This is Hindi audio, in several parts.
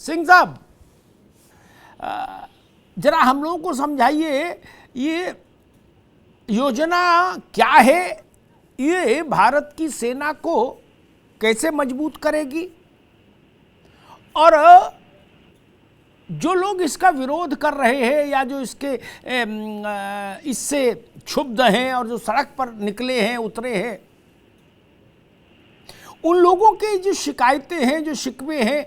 सिंह साहब, जरा हम लोगों को समझाइए ये योजना क्या है, ये भारत की सेना को कैसे मजबूत करेगी, और जो लोग इसका विरोध कर रहे हैं या जो इससे क्षुब्ध हैं और जो सड़क पर निकले हैं, उतरे हैं, उन लोगों के जो शिकायतें हैं, जो शिकवे हैं,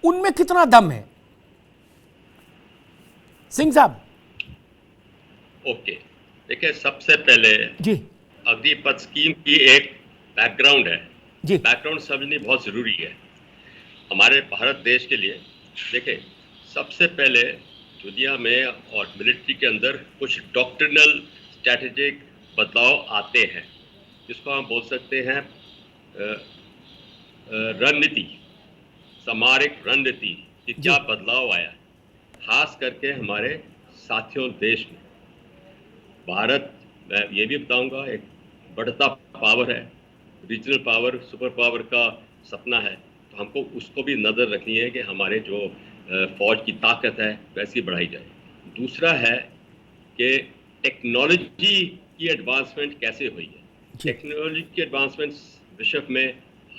उनमें कितना दम है? सिंह साहब। ओके, देखिए सबसे पहले जी, अग्निपथ स्कीम की एक बैकग्राउंड है जी। बैकग्राउंड समझनी बहुत जरूरी है हमारे भारत देश के लिए। देखिए सबसे पहले दुनिया में और मिलिट्री के अंदर कुछ डॉक्ट्रिनल स्ट्रैटेजिक बदलाव आते हैं, जिसको हम बोल सकते हैं रणनीति, सामरिक रणनीति कि क्या बदलाव आया, खास करके हमारे साथियों देश में। भारत, मैं ये भी बताऊंगा, एक बढ़ता पावर है, रीजनल पावर, सुपर पावर का सपना है, तो हमको उसको भी नज़र रखनी है कि हमारे जो फौज की ताकत है वैसी बढ़ाई जाए। दूसरा है कि टेक्नोलॉजी की एडवांसमेंट कैसे हुई है। टेक्नोलॉजी की एडवांसमेंट विश्व में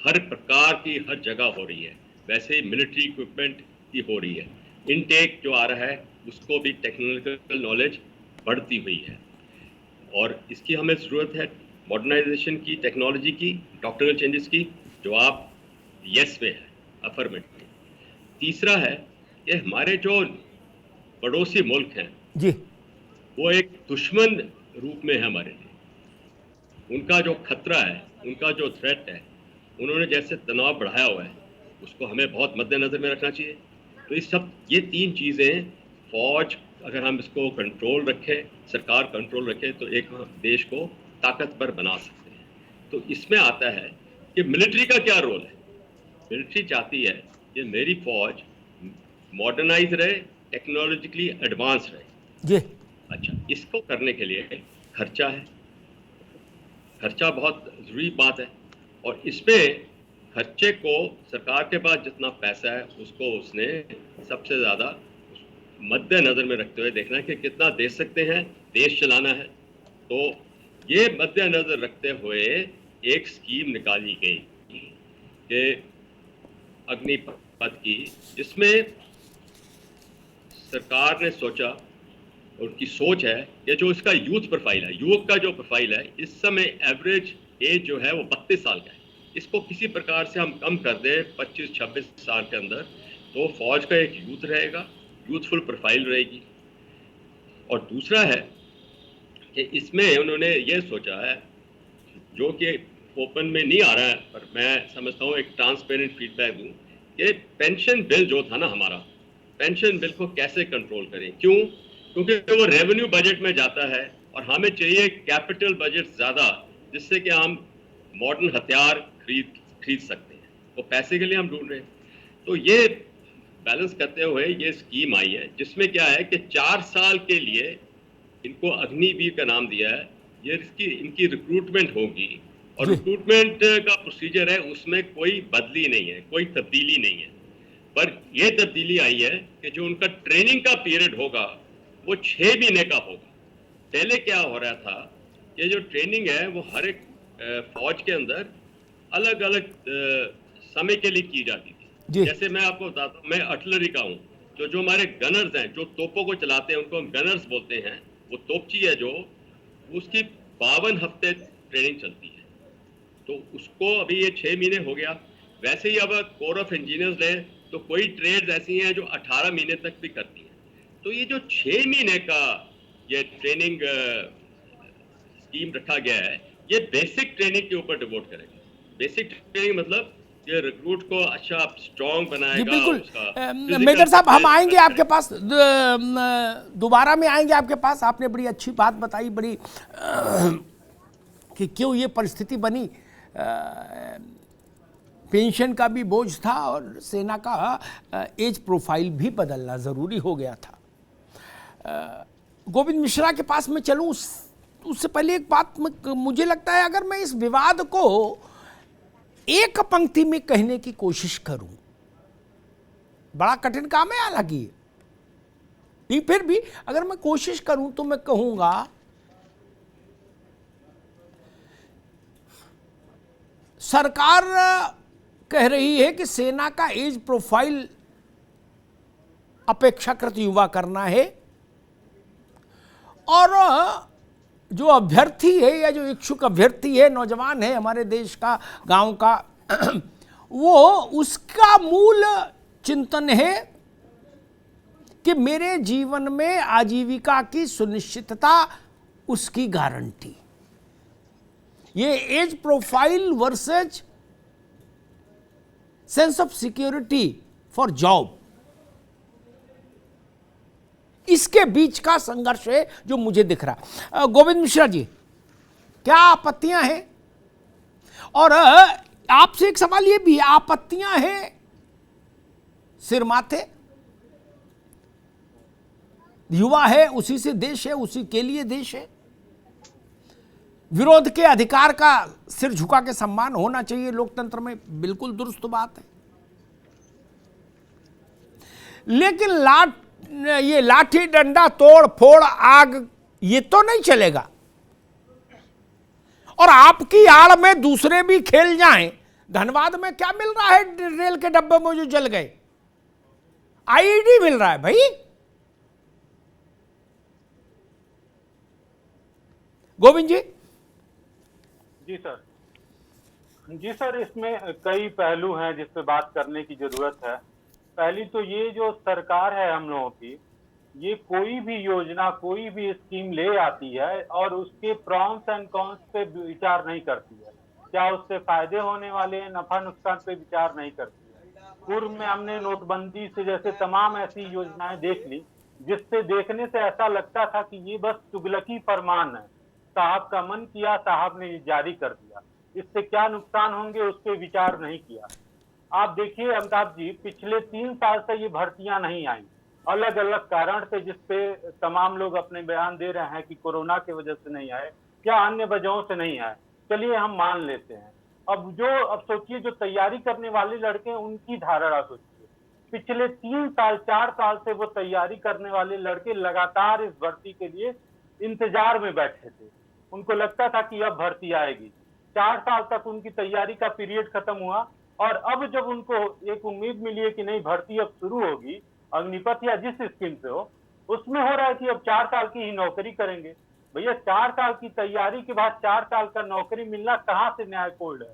हर प्रकार की हर जगह हो रही है, वैसे ही मिलिट्री इक्विपमेंट की हो रही है। इनटेक जो आ रहा है उसको भी टेक्नोलॉजिकल नॉलेज बढ़ती हुई है, और इसकी हमें ज़रूरत है मॉडर्नाइजेशन की, टेक्नोलॉजी की, डॉक्टरल चेंजेस की। जवाब यस में है, अफर्मेटिव। तीसरा है कि हमारे जो पड़ोसी मुल्क हैं जी, वो एक दुश्मन रूप में है हमारे लिए। उनका जो खतरा है, उनका जो थ्रेट है, उन्होंने जैसे तनाव बढ़ाया हुआ है, उसको हमें बहुत मद्देनजर में रखना चाहिए। तो ये तीन चीज़ें, फौज अगर हम इसको कंट्रोल रखें, सरकार कंट्रोल रखे, तो एक देश को ताकतवर बना सकते हैं। तो इसमें आता है कि मिलिट्री का क्या रोल है। मिलिट्री चाहती है कि मेरी फौज मॉडर्नाइज रहे, टेक्नोलॉजिकली एडवांस रहे। जी। अच्छा, इसको करने के लिए खर्चा है, खर्चा बहुत ज़रूरी बात है, और इसमें खर्चे को सरकार के पास जितना पैसा है उसको उसने सबसे ज़्यादा मद्देनज़र में रखते हुए देखना है कि कितना दे सकते हैं, देश चलाना है। तो ये मद्देनज़र रखते हुए एक स्कीम निकाली गई कि अग्निपथ की, जिसमें सरकार ने सोचा, उनकी सोच है कि जो इसका यूथ प्रोफाइल है, युवक का जो प्रोफाइल है, इस समय एवरेज एज जो है वो 32 साल का है, इसको किसी प्रकार से हम कम कर दें 25-26 साल के अंदर, तो फौज का एक यूथ रहेगा, यूथफुल प्रोफाइल रहेगी। और दूसरा है कि इसमें उन्होंने ये सोचा है, जो कि ओपन में नहीं आ रहा है, पर मैं समझता हूँ एक ट्रांसपेरेंट फीडबैक दूँ, कि पेंशन बिल जो था ना हमारा, पेंशन बिल को कैसे कंट्रोल करें। क्यों? क्योंकि वो रेवेन्यू बजट में जाता है, और हमें चाहिए कैपिटल बजट ज़्यादा, जिससे कि हम मॉडर्न हथियार खरीद सकते हैं। तो पैसे के लिए हम ढूंढ रहे हैं। तो ये बैलेंस करते हुए ये स्कीम आई है, जिसमें क्या है कि 4 साल के लिए इनको अग्निवीर का नाम दिया है। ये इनकी रिक्रूटमेंट होगी, और रिक्रूटमेंट का प्रोसीजर है, उसमें कोई बदली नहीं है, कोई तब्दीली नहीं है। पर यह तब्दीली आई है कि जो उनका ट्रेनिंग का पीरियड होगा वो 6 महीने का होगा। पहले क्या हो रहा था, ये जो ट्रेनिंग है वो हर एक फौज के अंदर अलग अलग समय के लिए की जाती थी। जैसे मैं आपको बताता हूँ, मैं आर्टिलरी का हूँ, तो जो हमारे गनर्स हैं, जो तोपों को चलाते हैं, उनको हम गनर्स बोलते हैं। वो तोपची है जो, उसकी 52 हफ्ते ट्रेनिंग चलती है, तो उसको अभी ये 6 महीने हो गया। वैसे ही अब कोर ऑफ इंजीनियर्स लें तो कोई ट्रेड्स ऐसी हैं जो 18 महीने तक भी करती हैं। तो ये जो 6 महीने का ये ट्रेनिंग स्कीम रखा गया है, ये बेसिक ट्रेनिंग के ऊपर डिवोट करेगा। बेसिक ट्रेनिंग मतलब ये रिक्रूट को अच्छा स्ट्रॉन्ग बनाएगा। जी बिल्कुल। मेजर साहब, हम आएंगे आपके पास, दोबारा में आएंगे आपके पास। आपने बड़ी अच्छी बात बताई, बड़ी कि क्यों ये परिस्थिति बनी। पेंशन का भी बोझ था, और सेना का एज प्रोफाइल भी बदलना ज़रूरी हो गया था। गोविंद मिश्रा के पास मैं चलूँ उससे पहले एक बात मुझे लगता है, अगर मैं इस विवाद को एक पंक्ति में कहने की कोशिश करूं बड़ा कठिन काम है हालांकि ये। नहीं, फिर भी अगर मैं कोशिश करूं तो मैं कहूंगा सरकार कह रही है कि सेना का एज प्रोफाइल अपेक्षाकृत युवा करना है, और जो अभ्यर्थी है या जो इच्छुक अभ्यर्थी है, नौजवान है हमारे देश का, गांव का, वो उसका मूल चिंतन है कि मेरे जीवन में आजीविका की सुनिश्चितता, उसकी गारंटी। ये age profile versus sense of security for job, इसके बीच का संघर्ष है जो मुझे दिख रहा। गोविंद मिश्रा जी, क्या आपत्तियां हैं? और आपसे एक सवाल ये भी, आपत्तियां हैं सिर माथे, युवा है, उसी से देश है, उसी के लिए देश है, विरोध के अधिकार का सिर झुका के सम्मान होना चाहिए लोकतंत्र में, बिल्कुल दुरुस्त बात है। लेकिन ये लाठी डंडा तोड़ फोड़ आग, ये तो नहीं चलेगा। और आपकी आड़ में दूसरे भी खेल जाएं। धनबाद में क्या मिल रहा है रेल के डब्बे में जो जल गए? आईईडी मिल रहा है भाई। गोविंद जी। जी सर, इसमें कई पहलू हैं जिस पे बात करने की जरूरत है। पहली तो ये जो सरकार है हम लोगों की, ये कोई भी योजना, कोई भी स्कीम ले आती है और उसके प्रॉन्स एंड कॉन्स पे विचार नहीं करती है। क्या उससे फायदे होने वाले हैं, नफा नुकसान पे विचार नहीं करती है। पूर्व में हमने नोटबंदी से जैसे तमाम ऐसी योजनाएं देख ली जिससे देखने से ऐसा लगता था कि ये बस तुगलकी फरमान है, साहब का मन किया, साहब ने जारी कर दिया, इससे क्या नुकसान होंगे उस पर विचार नहीं किया। आप देखिए अमिताभ जी, पिछले 3 साल से ये भर्तियां नहीं आई, अलग अलग कारण थे जिसपे तमाम लोग अपने बयान दे रहे हैं कि कोरोना की वजह से नहीं आए, क्या अन्य वजहों से नहीं आए, चलिए हम मान लेते हैं। अब सोचिए जो तैयारी करने वाले लड़के हैं उनकी धारणा सोचिए। पिछले 3 साल 4 साल से वो तैयारी करने वाले लड़के लगातार इस भर्ती के लिए इंतजार में बैठे थे। उनको लगता था कि अब भर्ती आएगी। 4 साल तक उनकी तैयारी का पीरियड खत्म हुआ और अब जब उनको एक उम्मीद मिली है कि नहीं भर्ती अब शुरू होगी, अग्निपथ या जिस स्कीम से हो, उसमें हो रहा है कि अब 4 साल की ही नौकरी करेंगे। भैया 4 साल की तैयारी के बाद 4 साल का नौकरी मिलना कहाँ से न्यायपूर्ण है?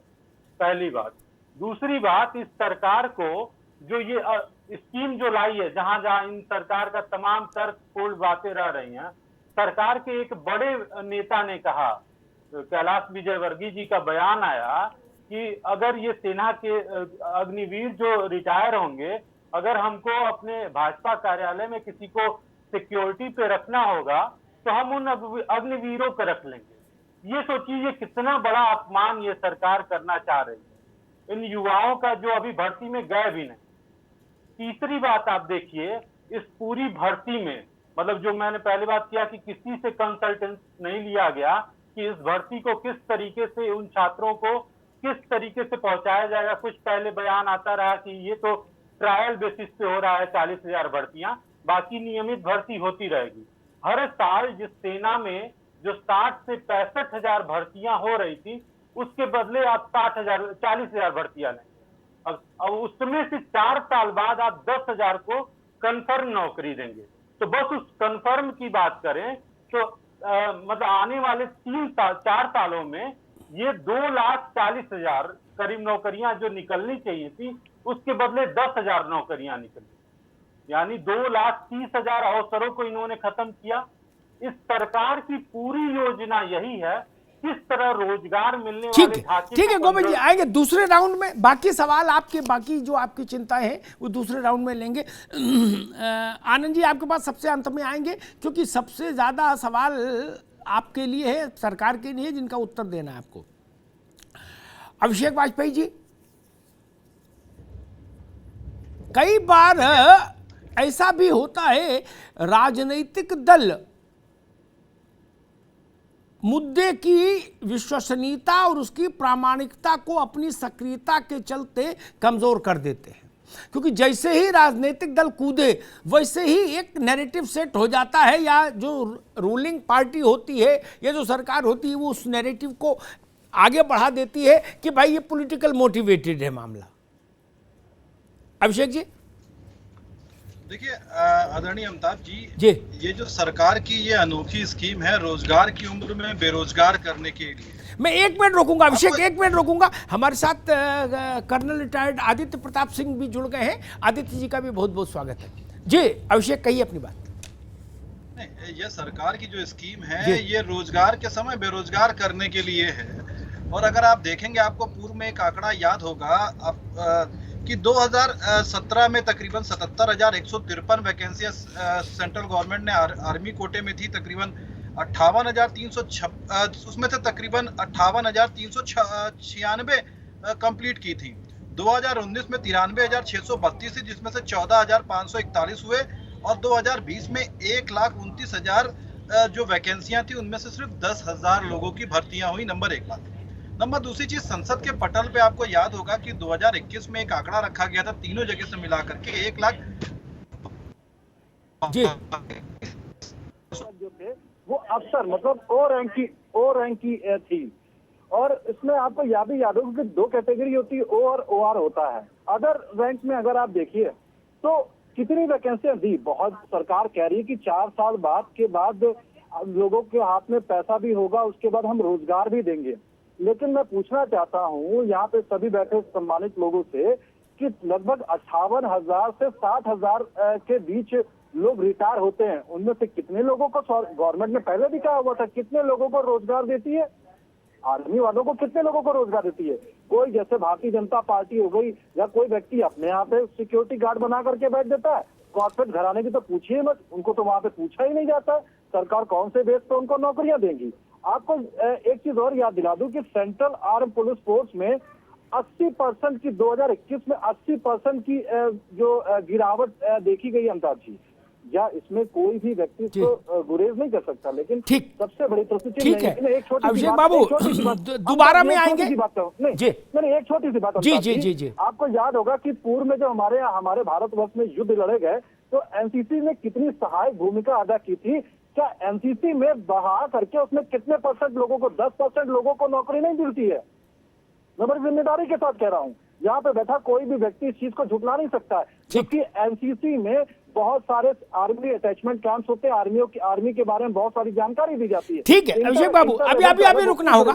पहली बात। दूसरी बात, इस सरकार को जो ये स्कीम जो लाई है, जहां जहां इन सरकार का तमाम तर्कपूर्ण बातें रह रही हैं, सरकार के एक बड़े नेता ने कहा, कैलाश विजयवर्गीय जी का बयान आया कि अगर ये सेना के अग्निवीर जो रिटायर होंगे, अगर हमको अपने भाजपा कार्यालय में किसी को सिक्योरिटी पे रखना होगा तो हम उन अग्निवीरों को रख लेंगे। ये सोचिए ये कितना बड़ा अपमान ये सरकार करना चाह रही है इन युवाओं का जो अभी भर्ती में गए भी नहीं। तीसरी बात आप देखिए, इस पूरी भर्ती में मतलब जो मैंने पहले बात किया कि किसी से कंसल्टेंस नहीं लिया गया कि इस भर्ती को किस तरीके से, उन छात्रों को किस तरीके से पहुंचाया जाएगा। कुछ पहले बयान आता रहा कि ये तो ट्रायल बेसिस पे हो रहा है 40,000 भर्तियां, बाकी नियमित भर्ती होती रहेगी। हर साल जिस सेना में जो 60 से 65,000 भर्तियां हो रही थी, उसके बदले आप 40,000 भर्तियां लें। अब उसमें से 4 साल बाद आप 10,000 को कंफर्म नौकरी देंगे। तो बस उस कंफर्म की बात करें तो मतलब आने वाले 4 सालों में ये 2,40,000 करीब नौकरियां जो निकलनी चाहिए थी, उसके बदले 10,000 नौकरियां निकली, यानी 2,30,000 अवसरों को इन्होंने खत्म किया। इस सरकार की पूरी योजना यही है किस तरह रोजगार मिलने वाले ढांचे। ठीक है गोविंद जी, आएंगे दूसरे राउंड में। बाकी सवाल आपके, बाकी जो आपकी चिंताएं हैं वो दूसरे राउंड में लेंगे। आनंद जी आपके पास सबसे अंत में आएंगे, क्योंकि सबसे ज्यादा सवाल आपके लिए है, सरकार के लिए, जिनका उत्तर देना है आपको। अभिषेक वाजपेयी जी, कई बार ऐसा भी होता है राजनीतिक दल मुद्दे की विश्वसनीयता और उसकी प्रामाणिकता को अपनी सक्रियता के चलते कमजोर कर देते हैं। क्योंकि जैसे ही राजनीतिक दल कूदे वैसे ही एक नैरेटिव सेट हो जाता है, या जो रूलिंग पार्टी होती है या जो सरकार होती है वो उस नैरेटिव को आगे बढ़ा देती है कि भाई ये पॉलिटिकल मोटिवेटेड है मामला। अभिषेक जी। देखिए आदरणीय अमिताभ जी, ये जो सरकार की ये अनोखी स्कीम है रोजगार की उम्र में बेरोजगार करने के लिए, मैं 1 मिनट रोकूंगा अभिषेक, 1 मिनट रोकूंगा। हमारे साथ कर्नल रिटायर्ड आदित्य प्रताप सिंह भी जुड़ गए हैं। आदित्य जी का भी बहुत बहुत स्वागत है। जी अभिषेक, कहिए अपनी बात। नहीं, ये सरकार की जो स्कीम है ये रोजगार के समय बेरोजगार करने के लिए है। और अगर आप देखेंगे, आपको पूर्व में एक आंकड़ा याद होगा कि 2017 में तकरीबन 77,153 वैकेंसियां सेंट्रल गवर्नमेंट ने आर्मी कोटे में थी। तकरीबन 58,396 उसमें से तकरीबन 58,396 कंप्लीट की थी। 2019 में 93,632 थी, जिसमें से 14,541 हुए। और 2020 में 1,29,000 जो वैकेंसियां थी उनमें से सिर्फ 10,000 लोगों की भर्तियां हुई। नंबर 1 बात। नंबर दूसरी चीज, संसद के पटल पे आपको याद होगा कि 2021 में एक आंकड़ा रखा गया था तीनों जगह से मिला करके 1 लाख जी जो थे वो अफसर मतलब ओ रैंक की थी। और इसमें आपको यह भी याद होगा कि 2 कैटेगरी होती है, ओ और OR होता है। अदर रैंक में अगर आप देखिए तो कितनी वैकेंसियां दी। बहुत सरकार कह रही है कि 4 साल के बाद लोगों के हाथ में पैसा भी होगा, उसके बाद हम रोजगार भी देंगे। लेकिन मैं पूछना चाहता हूं यहाँ पे सभी बैठे सम्मानित लोगों से कि लगभग 58,000 से 60,000 के बीच लोग रिटायर होते हैं। उनमें से कितने लोगों को गवर्नमेंट ने पहले भी कहा हुआ था कितने लोगों को रोजगार देती है, आर्मी वालों को कितने लोगों को रोजगार देती है। कोई जैसे भारतीय जनता पार्टी हो गई या कोई व्यक्ति अपने यहाँ पे सिक्योरिटी गार्ड बना करके बैठ देता है। कॉर्पोरेट घराने की तो पूछिए मत, उनको तो वहां पे पूछा ही नहीं जाता। सरकार कौन से बेस पे उनको नौकरियां देंगी। आपको एक चीज और याद दिला दूं कि सेंट्रल आर्म पुलिस फोर्स में 80% की 2021 में 80% की जो गिरावट देखी गई अमिताभ जी। या इसमें कोई भी व्यक्ति तो गुरेज नहीं कर सकता। लेकिन ठीक, सबसे बड़ी प्रस्तुति ठीक है एक छोटी अभिषेक बाबू, दोबारा में आएंगे। मैंने एक छोटी सी बात जी। आपको याद होगा कि पूर्व में जो हमारे भारतवर्ष में युद्ध लड़े गए तो एनसीसी ने कितनी सहायक भूमिका अदा की थी। क्या एनसीसी में बहा करके उसमें कितने % लोगों को 10% लोगों को नौकरी नहीं मिलती है। मैं बड़ी जिम्मेदारी के साथ कह रहा हूँ, यहाँ पे बैठा कोई भी व्यक्ति इस चीज को झुठला नहीं सकता है, क्योंकि एनसीसी में बहुत सारे आर्मी अटैचमेंट कैंप्स होते हैं। आर्मी के बारे में बहुत सारी जानकारी दी जाती है। ठीक है अभिषेक बाबू, अभी रुकना होगा।